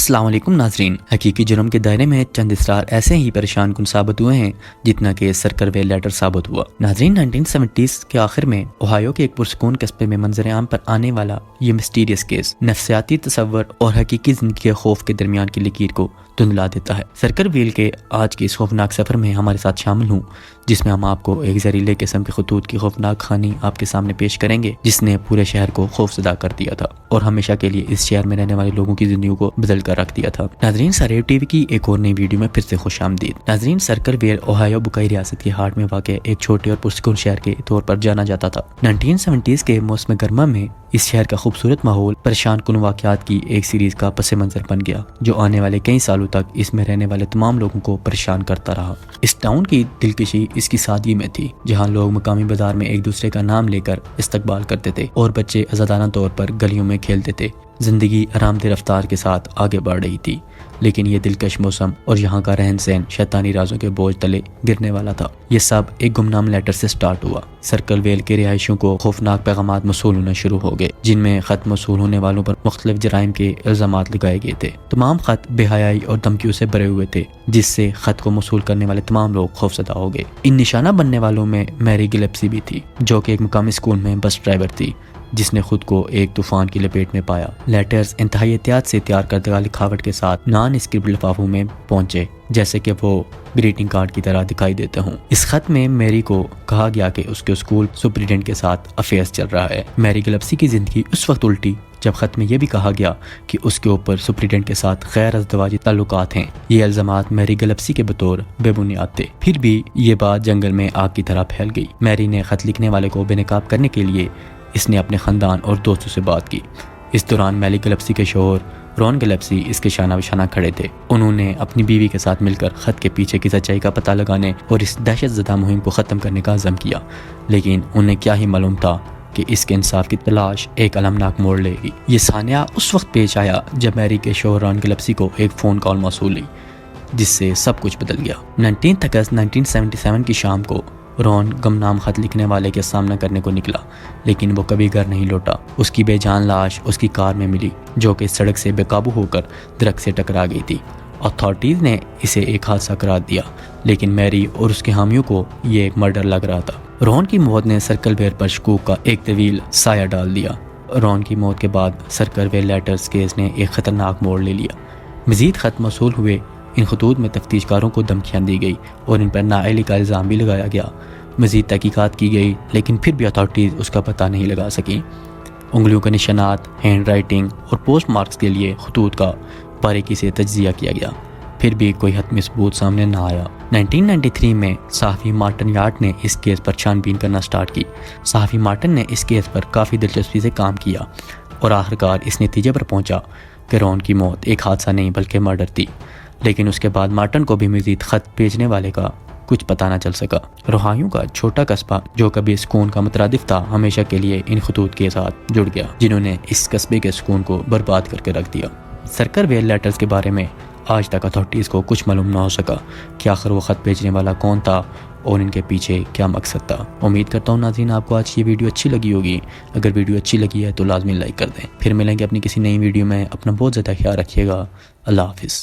अस्सलाम वालेकुम नाजरीन। हकीकी जुर्म के दायरे में चंद इसरार ऐसे ही परेशान कुन साबित हुए हैं जितना कि सर्कलवेयर लेटर साबित हुआ। नाजरीन, 1970s के आखिर में ओहायो के एक पुरसकून कस्बे में मंजर आम पर आने वाला ये मिस्टीरियस केस नफ्सियाती तसव्वुर और हकीकी जिंदगी के खौफ के दरमियान की लकीर को धुंधला देता है। सर्कलवेयर के आज के इस खौफनाक सफर में हमारे साथ शामिल हूँ, जिसमें हम आपको एक जहरीले किस्म के खतूत की खौफनाक कहानी आपके सामने पेश करेंगे, जिसने पूरे शहर को खौफजदा कर दिया था और हमेशा के लिए इस शहर में रहने वाले लोगों की जिंदगी को बदल कर रख दिया था। नाजरीन, सरेब टीवी की एक और नई वीडियो में फिर से खुशामदीद। नाजरीन, सर्कलवेयर ओहायो बुकाई रियासत के हार्ट में वाक़ एक छोटे और पुरसकून शहर के तौर पर जाना जाता था। 1970s के मौसम गर्मा में इस शहर का खूबसूरत माहौल परेशान कुन वाक़यात की एक सीरीज का पस मंजर बन गया, जो आने वाले कई सालों तक इसमें रहने वाले तमाम लोगों को परेशान करता रहा। इस टाउन की दिलकशी इसकी सादगी में थी, जहाँ लोग मकामी बाजार में एक दूसरे का नाम लेकर इस्तकबाल करते थे और बच्चे आज़ादाना तौर पर गलियों में खेलते थे। जिंदगी आरामदेह रफ्तार के साथ आगे बढ़ रही थी, लेकिन ये दिलकश मौसम और यहाँ का रहन सहन शैतानी राजों के बोझ तले गिरने वाला था। ये सब एक गुमनाम लेटर से स्टार्ट हुआ। सर्कलवेयर के रिहायशियों को खौफनाक पैगामात मौसूल होना शुरू हो गए, जिनमें खत मौसूल होने वालों पर मुख्तलिफ जराइम के इल्जामात लगाए गए थे। तमाम खत बेहयाई और धमकियों से भरे हुए थे, जिससे खत को मौसूल करने वाले तमाम लोग खौफजदा हो गए। इन निशाना बनने वालों में मैरी गिलेप्सी भी थी, जो कि एक मुकामी स्कूल में बस ड्राइवर थी, जिसने खुद को एक तूफान की लपेट में पाया। लेटर्स इंतहाई एहतियात से तैयार करदा लिखावट के साथ नॉन स्क्रिप्ट लिफाफों में पहुंचे, जैसे कि वो ग्रीटिंग कार्ड की तरह दिखाई देते हों। इस खत में मैरी को कहा गया कि उसके स्कूल सुपरिटेंडेंट के साथ अफेयर्स चल रहा है। मैरी गिलेप्सी की जिंदगी उस वक्त उल्टी जब खत में यह भी कहा गया कि उसके ऊपर सुपरिटेंडेंट के साथ गैर अज़दवाजी ताल्लुकात हैं। ये इल्जामात मैरी गिलेप्सी के बतौर बेबुनियाद थे। फिर भी ये बात जंगल में आग की तरह फैल गई। मैरी ने खत लिखने वाले को बेनकाब करने के लिए इसने अपने खानदान और दोस्तों से बात की। इस दौरान मैरी गिलेप्सी के शोहर रॉन गिलेप्सी इसके शाना बिशाना खड़े थे। उन्होंने अपनी बीवी के साथ मिलकर खत के पीछे की सच्चाई का पता लगाने और इस दहशतज़दा मुहिम को ख़त्म करने का अज़म किया, लेकिन उन्हें क्या ही मालूम था कि इसके इंसाफ की तलाश एक अलमनाक मोड़ लेगी। ये सानिया उस वक्त पेश आया जब मैरी के शोहर रॉन गिलेप्सी को एक फ़ोन कॉल मौसूल हुई, जिससे सब कुछ बदल गया। 19 अगस्त 1977 की शाम को रॉन गमनाम खत लिखने वाले के सामना करने को निकला, लेकिन वो कभी घर नहीं लौटा। उसकी बेजान लाश उसकी कार में मिली, जो कि सड़क से बेकाबू होकर दरख्त से टकरा गई थी। अथॉरिटीज़ ने इसे एक हादसा करार दिया, लेकिन मैरी और उसके हामियों को ये एक मर्डर लग रहा था। रॉन की मौत ने सर्कलवेयर पर शकूक का एक तवील साया डाल दिया। रॉन की मौत के बाद सर्कलवेयर लेटर्स केस ने एक ख़तरनाक मोड़ ले लिया। मज़ीद खत मौसूल हुए। इन खतूत में तफ्तीशकारों को धमकियाँ दी गई और इन पर नाअहली का इल्ज़ाम भी लगाया गया। मज़ीद तहकीकात की गई, लेकिन फिर भी अथॉरिटीज़ उसका पता नहीं लगा सकी। उंगलियों के निशानात, हैंड राइटिंग और पोस्ट मार्क्स के लिए खतूत का बारीकी से तज्जिया किया गया, फिर भी कोई हतमी सबूत सामने ना आया। 1993 में सहाफ़ी मार्टिन यार्ड ने इस केस पर छानबीन करना स्टार्ट की। सहाफ़ी मार्टिन ने इस केस पर काफ़ी दिलचस्पी से काम किया और आखिरकार इस नतीजे पर पहुंचा कि रॉन की मौत एक हादसा नहीं बल्कि मर्डर थी। लेकिन उसके बाद मार्टिन को भी मज़ीद खत भेजने वाले का कुछ पता न चल सका। रोहायो का छोटा कस्बा, जो कभी सुकून का मुतरादिफ था, हमेशा के लिए इन खतूत के साथ जुड़ गया, जिन्होंने इस कस्बे के सुकून को बर्बाद करके रख दिया। सर्कलवेयर लेटर्स के बारे में आज तक अथॉरिटीज़ को कुछ मालूम ना हो सका कि आखिर वो ख़त भेजने वाला कौन था और इनके पीछे क्या मकसद था। उम्मीद करता हूँ नाज़रीन आपको आज ये वीडियो अच्छी लगी होगी। अगर वीडियो अच्छी लगी है तो लाजमी लाइक कर दें। फिर मिलेंगे अपनी किसी नई वीडियो में। अपना बहुत ज़्यादा ख्याल रखिएगा। अल्लाह हाफिज़।